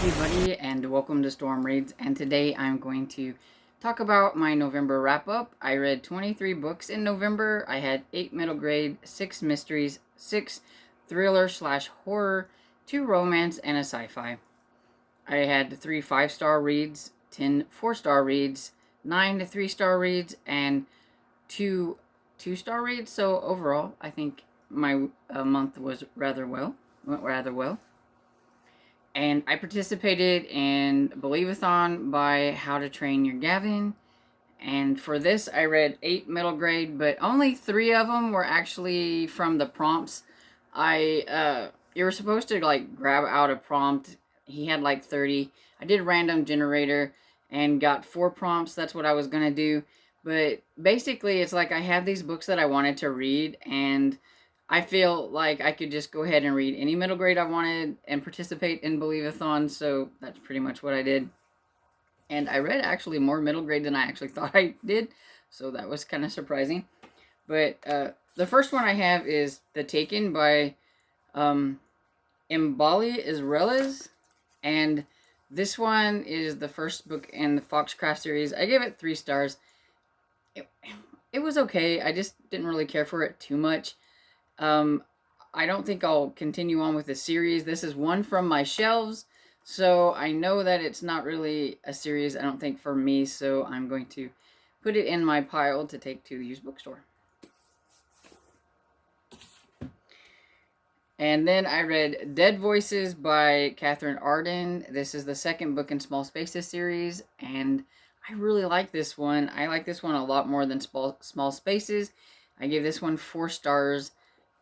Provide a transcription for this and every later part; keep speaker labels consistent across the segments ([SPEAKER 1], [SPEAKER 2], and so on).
[SPEAKER 1] everybody, and welcome to Storm Reads. And today I'm going to talk about my November wrap-up. I read 23 books in November. I had 8 middle grade, 6 mysteries, 6 thriller/horror, 2 romance, and a sci-fi. I had 3 5-star reads, 10 4-star reads, 9 3-star reads, and 2 2-star reads. So overall, I think my month went rather well. And I participated in Believe-a-thon by How to Train Your Gavin. And for this, I read 8 middle grade, but only 3 of them were actually from the prompts. You were supposed to like grab out a prompt. He had like 30. I did random generator and got 4 prompts. That's what I was going to do. But basically, it's like I have these books that I wanted to read, and I feel like I could just go ahead and read any middle grade I wanted and participate in Believe-a-thon, so that's pretty much what I did. And I read actually more middle grade than I actually thought I did, so that was kind of surprising. But the first one I have is The Taken by Mbali Israelis, and this one is the first book in the Foxcraft series. I gave it 3 stars. It was okay. I just didn't really care for it too much. I don't think I'll continue on with the series. This is one from my shelves, so I know that it's not really a series, I don't think, for me, so I'm going to put it in my pile to take to the used bookstore. And then I read Dead Voices by Catherine Arden. This is the second book in Small Spaces series, and I really like this one. I like this one a lot more than Small Spaces. I gave this one 4 stars.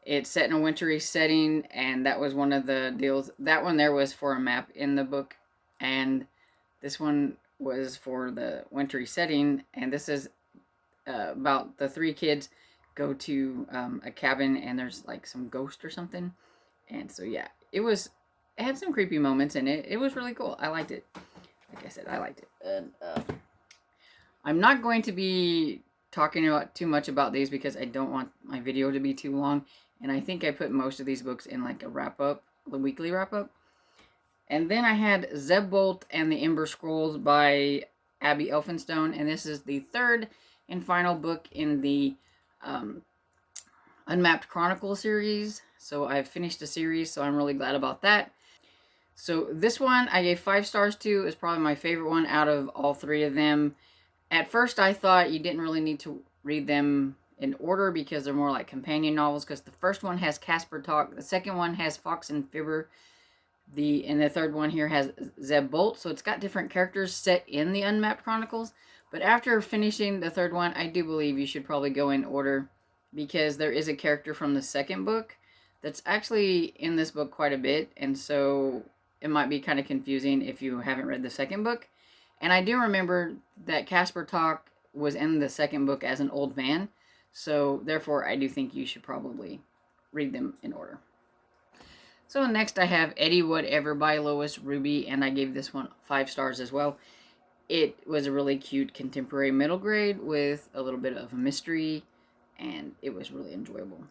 [SPEAKER 1] It's set in a wintry setting, and that was one of the deals. That one there was for a map in the book, and this one was for the wintry setting, and this is about the 3 kids go to a cabin, and there's like some ghost or something. And so yeah, it had some creepy moments in it. It was really cool. I liked it. Like I said, I liked it. And I'm not going to be talking about too much about these because I don't want my video to be too long. And I think I put most of these books in like a wrap-up, the weekly wrap-up. And then I had Zebbolt and the Ember Scrolls by Abby Elphinstone. And this is the 3rd and final book in the Unmapped Chronicles series. So I've finished the series, so I'm really glad about that. So this one I gave 5 stars to. It's probably my favorite one out of all 3 of them. At first I thought you didn't really need to read them in order because they're more like companion novels, because the first one has Casper Talk, the second one has Fox and Fibber, and the third one here has Zeb Bolt, so it's got different characters set in the Unmapped Chronicles. But after finishing the 3rd one, I do believe you should probably go in order, because there is a character from the 2nd book that's actually in this book quite a bit, and so it might be kind of confusing if you haven't read the 2nd book. And I do remember that Casper Talk was in the 2nd book as an old man, so therefore I do think you should probably read them in order. So next I have Eddie Whatever by Lois Ruby, and I gave this one 5 stars as well. It was a really cute contemporary middle grade with a little bit of a mystery, and it was really enjoyable.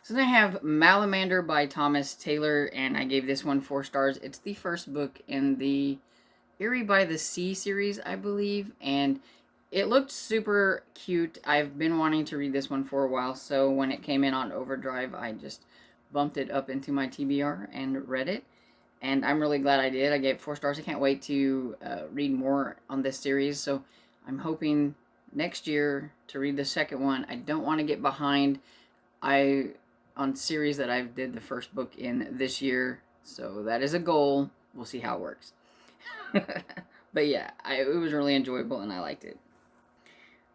[SPEAKER 1] So then I have Malamander by Thomas Taylor, and I gave this one 4 stars. It's the first book in the Eerie by the Sea series, I believe, and it looked super cute. I've been wanting to read this one for a while, so when it came in on Overdrive, I just bumped it up into my TBR and read it, and I'm really glad I did. I gave it 4 stars. I can't wait to read more on this series, so I'm hoping next year to read the 2nd one. I don't want to get behind on series that I did the 1st book in this year, so that is a goal. We'll see how it works. But yeah, it was really enjoyable and I liked it.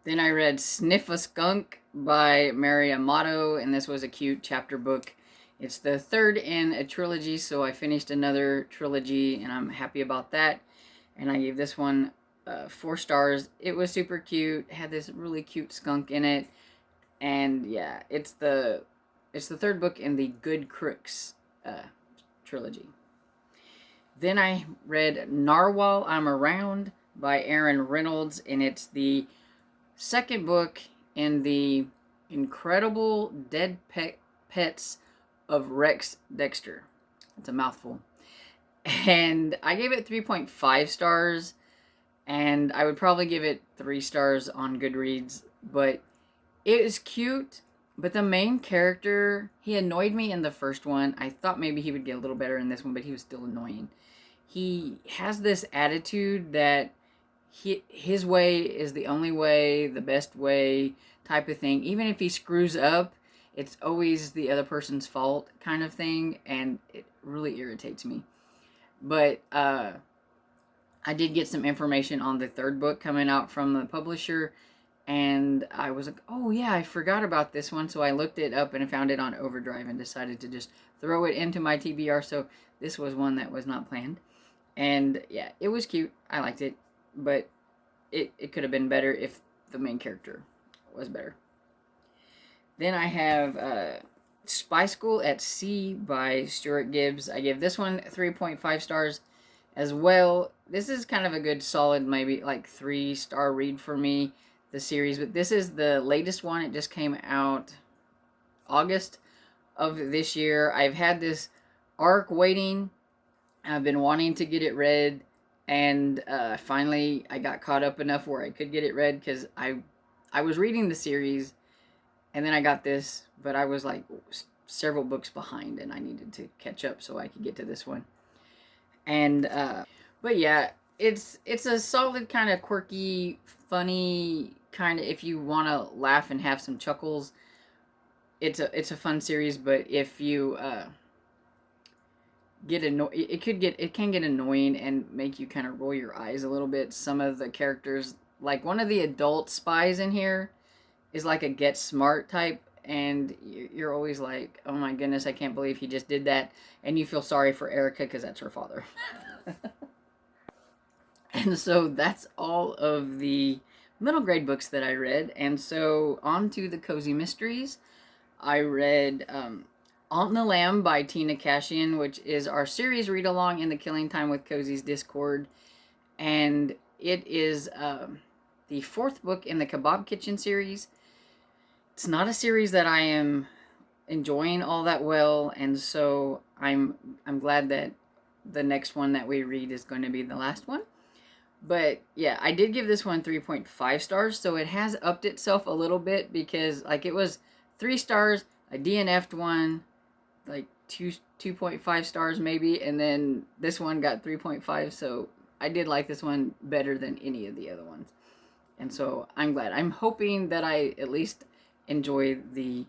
[SPEAKER 1] Then I read Sniff a Skunk by Mary Amato, and this was a cute chapter book. It's the 3rd in a trilogy, so I finished another trilogy and I'm happy about that. And I gave this one 4 stars. It was super cute, had this really cute skunk in it, and yeah, it's the 3rd book in the Good Crooks trilogy. Then I read Narwhal I'm Around by Aaron Reynolds, and it's the 2nd book in the Incredible Dead Pets of Rex Dexter. It's a mouthful. And I gave it 3.5 stars, and I would probably give it 3 stars on Goodreads, but it is cute. But the main character, he annoyed me in the first one. I thought maybe he would get a little better in this one, but he was still annoying. He has this attitude that his way is the only way, the best way type of thing. Even if he screws up, it's always the other person's fault kind of thing, and it really irritates me. But I did get some information on the third book coming out from the publisher, and I was like, oh yeah, I forgot about this one. So I looked it up and I found it on Overdrive and decided to just throw it into my TBR. So this was one that was not planned. And yeah, it was cute. I liked it. But it could have been better if the main character was better. Then I have Spy School at Sea by Stuart Gibbs. I give this one 3.5 stars as well. This is kind of a good solid, maybe like 3-star read for me, the series. But this is the latest one. It just came out August of this year. I've had this arc waiting. I've been wanting to get it read, and finally I got caught up enough where I could get it read, because I was reading the series, and then I got this, but I was like several books behind, and I needed to catch up so I could get to this one. And but yeah, it's a solid kind of quirky, funny kind of, if you want to laugh and have some chuckles, it's a fun series. But if you get annoyed, it can get annoying and make you kind of roll your eyes a little bit. Some of the characters, like one of the adult spies in here, is like a get smart type, and you're always like, oh my goodness, I can't believe he just did that. And you feel sorry for Erica because that's her father. And so that's all of the middle grade books that I read. And so on to the cozy mysteries. I read On the Lamb by Tina Cashian, which is our series read along in the Killing Time with Cozy's Discord. And it is the 4th book in the Kebab Kitchen series. It's not a series that I am enjoying all that well, and so I'm glad that the next one that we read is going to be the last one. But yeah, I did give this one 3.5 stars, so it has upped itself a little bit, because like it was 3 stars, I DNF'd one, like 2.5 stars maybe, and then this one got 3.5, so I did like this one better than any of the other ones. And so I'm glad. I'm hoping that I at least enjoy the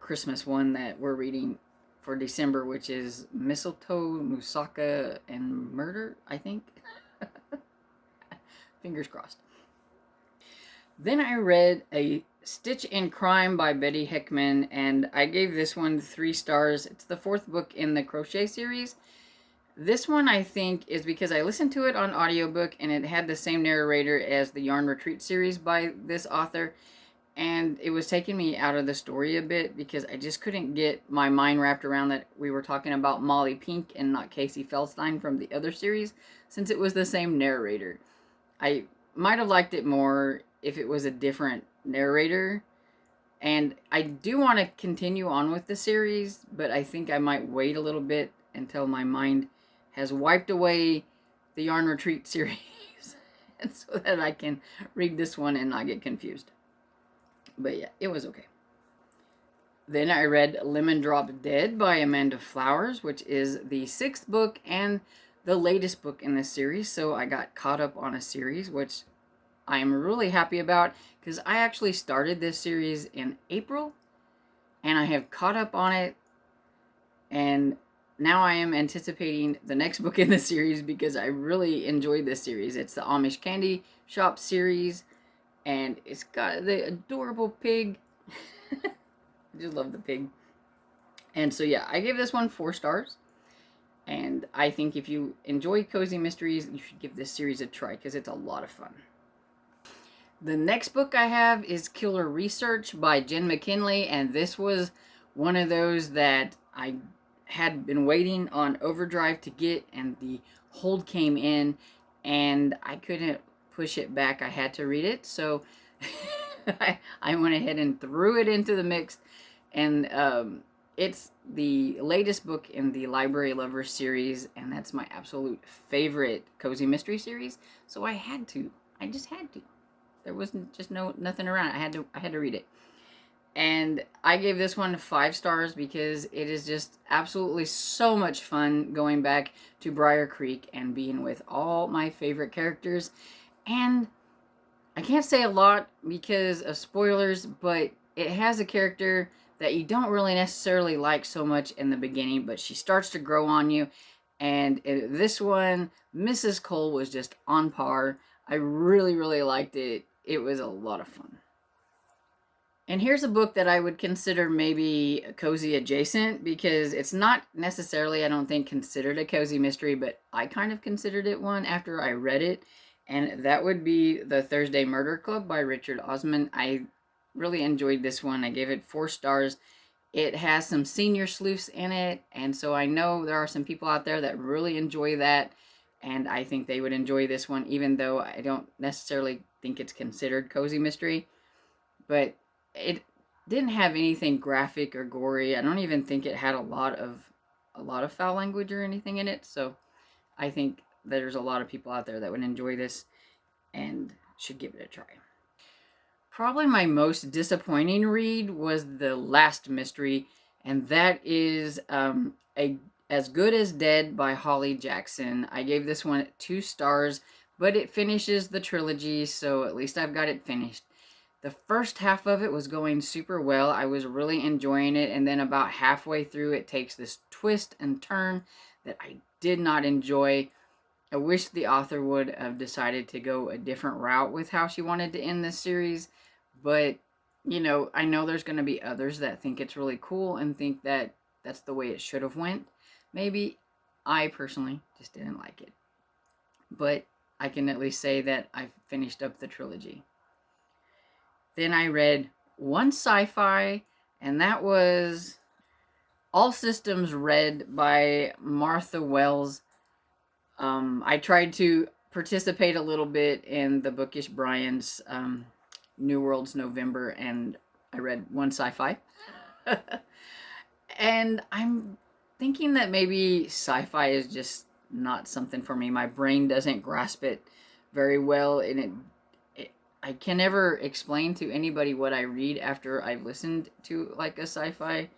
[SPEAKER 1] Christmas one that we're reading for December, which is Mistletoe, Moussaka, and Murder, I think. Fingers crossed. Then I read A Stitch in Crime by Betty Hickman, and I gave this one 3 stars. It's the 4th book in the Crochet series. This one, I think, is because I listened to it on audiobook, and it had the same narrator as the Yarn Retreat series by this author, and it was taking me out of the story a bit, because I just couldn't get my mind wrapped around that we were talking about Molly Pink and not Casey Feldstein from the other series, since it was the same narrator. I might have liked it more if it was a different narrator, and I do want to continue on with the series, but I think I might wait a little bit until my mind has wiped away the Yarn Retreat series, and so that I can read this one and not get confused. But yeah, it was okay. Then I read Lemon Drop Dead by Amanda Flowers, which is the 6th book and the latest book in this series. So I got caught up on a series, which I'm really happy about, because I actually started this series in April, and I have caught up on it, and now I am anticipating the next book in the series, because I really enjoyed this series. It's the Amish Candy Shop series, and it's got the adorable pig. I just love the pig. And so yeah, I gave this one 4 stars. And I think if you enjoy cozy mysteries, you should give this series a try, because it's a lot of fun. The next book I have is Killer Research by JENN McKINLAY, and this was one of those that I had been waiting on Overdrive to get, and the hold came in, and I couldn't push it back. I had to read it, so I went ahead and threw it into the mix, and it's the latest book in the Library Lovers series, and that's my absolute favorite cozy mystery series. So I had to. I just had to. There wasn't just nothing around. I had to read it. And I gave this one 5 stars because it is just absolutely so much fun going back to Briar Creek and being with all my favorite characters. And I can't say a lot because of spoilers, but it has a character that you don't really necessarily like so much in the beginning, but she starts to grow on you. And this one, Mrs. Cole was just on par. I really, really liked it. It was a lot of fun. And here's a book that I would consider maybe cozy adjacent because it's not necessarily, I don't think, considered a cozy mystery, but I kind of considered it one after I read it. And that would be The Thursday Murder Club by Richard Osman. I really enjoyed this one. I gave it 4 stars. It has some senior sleuths in it, and so I know there are some people out there that really enjoy that, and I think they would enjoy this one, even though I don't necessarily think it's considered cozy mystery. But it didn't have anything graphic or gory. I don't even think it had a lot of foul language or anything in it. So I think there's a lot of people out there that would enjoy this and should give it a try. Probably my most disappointing read was The Last Mystery, and that is a As Good as Dead by Holly Jackson. I gave this one 2 stars, but it finishes the trilogy, so at least I've got it finished. The first half of it was going super well. I was really enjoying it, and then about halfway through, it takes this twist and turn that I did not enjoy. I wish the author would have decided to go a different route with how she wanted to end this series, but, you know, I know there's going to be others that think it's really cool and think that that's the way it should have went. Maybe I personally just didn't like it. But I can at least say that I've finished up the trilogy. Then I read one sci-fi, and that was All Systems Red by Martha Wells. I tried to participate a little bit in the Bookish Brian's New Worlds November, and I read one sci-fi. And I'm thinking that maybe sci-fi is just not something for me. My brain doesn't grasp it very well, and I can never explain to anybody what I read after I've listened to like a sci-fi.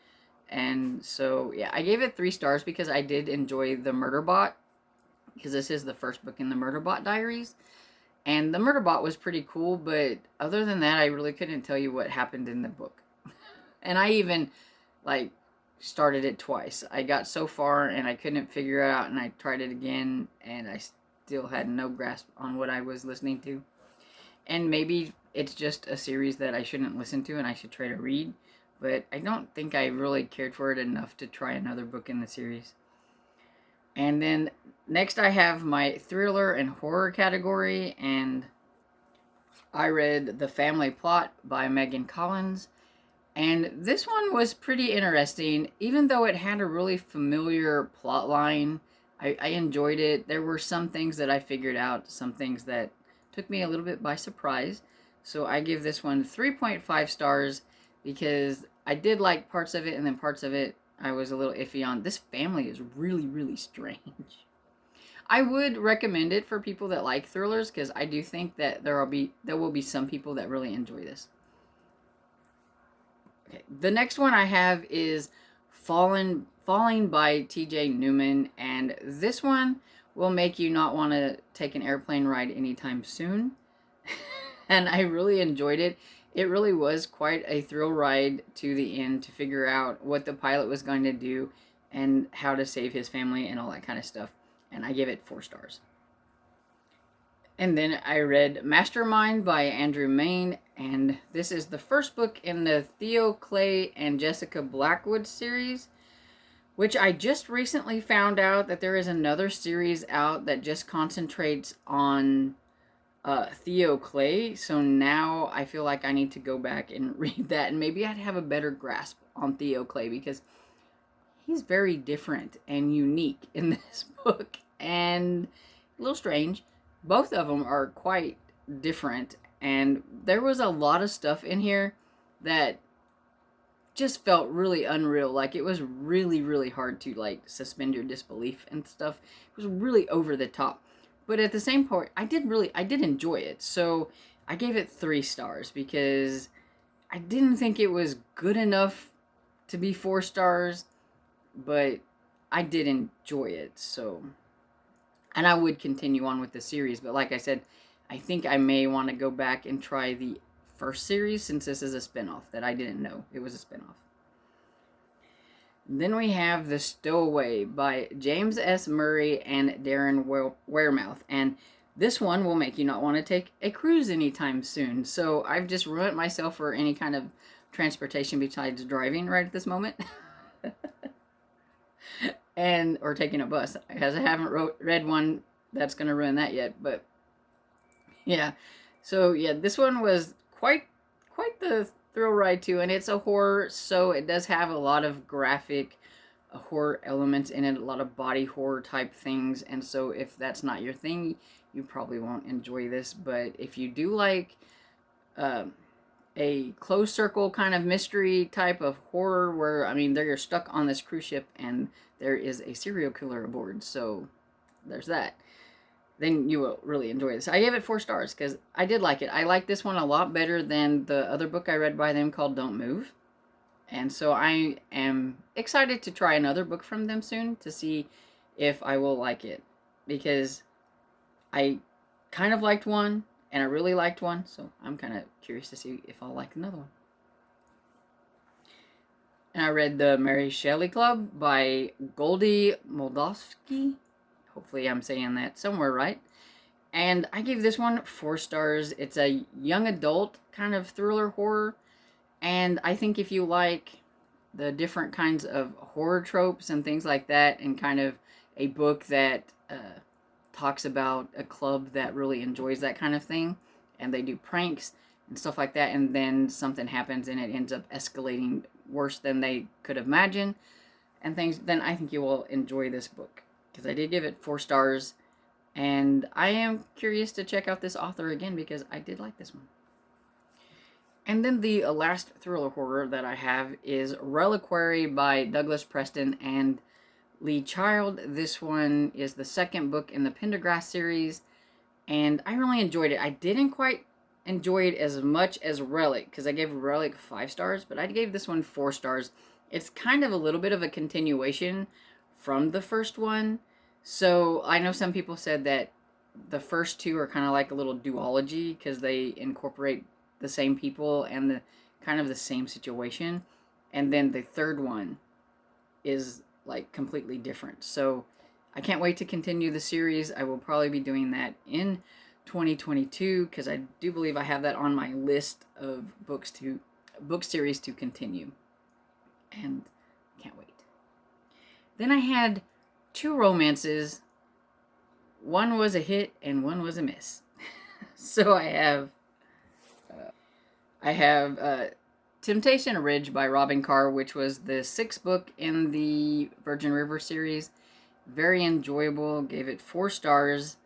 [SPEAKER 1] And so, yeah, I gave it 3 stars because I did enjoy The Murderbot, because this is the first book in the Murderbot Diaries. And the Murderbot was pretty cool, but other than that, I really couldn't tell you what happened in the book. And I even, like, started it twice. I got so far and I couldn't figure it out, and I tried it again, and I still had no grasp on what I was listening to. And maybe it's just a series that I shouldn't listen to and I should try to read, but I don't think I really cared for it enough to try another book in the series. And then next I have my thriller and horror category, and I read The Family Plot by Megan Collins. And this one was pretty interesting, even though it had a really familiar plot line. I enjoyed it. There were some things that I figured out, some things that took me a little bit by surprise. So I give this one 3.5 stars because I did like parts of it, and then parts of it I was a little iffy on. This family is really, really strange. I would recommend it for people that like thrillers, because I do think that there will be some people that really enjoy this. Okay, the next one I have is Falling by T.J. Newman, and this one will make you not want to take an airplane ride anytime soon. And I really enjoyed it. It really was quite a thrill ride to the end to figure out what the pilot was going to do and how to save his family and all that kind of stuff. And I give it 4 stars. And then I read Mastermind by Andrew Mayne, and this is the first book in the Theo Clay and Jessica Blackwood series, which I just recently found out that there is another series out that just concentrates on Theo Clay. So now I feel like I need to go back and read that, and maybe I'd have a better grasp on Theo Clay, because he's very different and unique in this book, and a little strange. Both of them are quite different, and there was a lot of stuff in here that just felt really unreal. Like, it was really, really hard to, like, suspend your disbelief and stuff. It was really over the top. But at the same point, I did enjoy it. So I gave it 3 stars because I didn't think it was good enough to be 4 stars, but I did enjoy it. So, and I would continue on with the series, but like I said, I think I may want to go back and try the first series, since this is a spinoff that I didn't know it was a spinoff. Then we have The Stowaway by James S. Murray and Darren Wearmouth. And this one will make you not want to take a cruise anytime soon. So I've just ruined myself for any kind of transportation besides driving right at this moment. Or taking a bus, because I haven't read one that's going to ruin that yet. But yeah. So yeah, this one was quite the thrill ride too, and it's a horror, so it does have a lot of graphic horror elements in it, a lot of body horror type things, and so if that's not your thing, you probably won't enjoy this. But if you do like a closed circle kind of mystery type of horror, where, I mean, they're stuck on this cruise ship and there is a serial killer aboard, so there's that, then you will really enjoy this. I gave it 4 stars because I did like it. I like this one a lot better than the other book I read by them called Don't Move. And so I am excited to try another book from them soon to see if I will like it. Because I kind of liked one and I really liked one. So I'm kind of curious to see if I'll like another one. And I read The Mary Shelley Club by Goldie Moldavsky. Hopefully I'm saying that somewhere right. And I gave this one 4 stars. It's a young adult kind of thriller horror. And I think if you like the different kinds of horror tropes and things like that, and kind of a book that talks about a club that really enjoys that kind of thing, and they do pranks and stuff like that, and then something happens and it ends up escalating worse than they could imagine and things, then I think you will enjoy this book. Because I did give it 4 stars, and I am curious to check out this author again because I did like this one. And then the last thriller horror that I have is Reliquary by Douglas Preston and Lee Child. This one is the 2nd book in the Pendergrass series, and I really enjoyed it. I didn't quite enjoy it as much as Relic, because I gave Relic 5 stars, but I gave this one 4 stars. It's kind of a little bit of a continuation from the first one. So I know some people said that the first 2 are kind of like a little duology because they incorporate the same people and the kind of the same situation, and then the 3rd one is like completely different. So I can't wait to continue the series. I will probably be doing that in 2022 because I do believe I have that on my list of book series to continue, and can't wait. Then I had 2 romances. One was a hit and one was a miss. So I have Temptation Ridge by Robin Carr, which was the 6th book in the Virgin River series. Very enjoyable. Gave it 4 stars.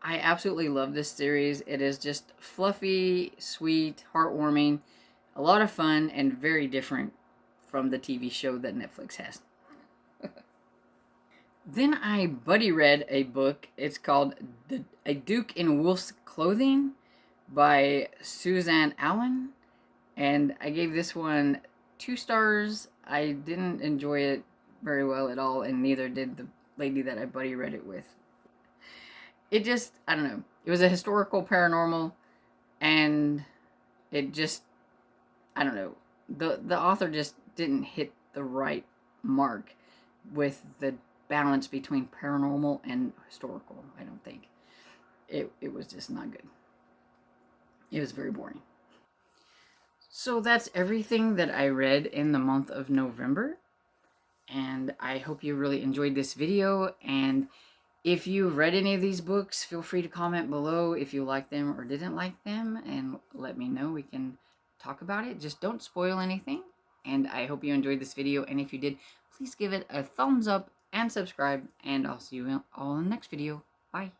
[SPEAKER 1] I absolutely love this series. It is just fluffy, sweet, heartwarming, a lot of fun, and very different from the TV show that Netflix has. Then I buddy read a book. It's called A Duke in Wolf's Clothing by Suzanne Allen. And I gave this one 2 stars. I didn't enjoy it very well at all, and neither did the lady that I buddy read it with. It just, I don't know. It was a historical paranormal, and it just, I don't know. The author just didn't hit the right mark with the balance between paranormal and historical, I don't think. It was just not good. It was very boring. So that's everything that I read in the month of November. And I hope you really enjoyed this video. And if you've read any of these books, feel free to comment below if you liked them or didn't like them, and let me know. We can talk about it. Just don't spoil anything. And I hope you enjoyed this video. And if you did, please give it a thumbs up and subscribe. And I'll see you all in the next video. Bye.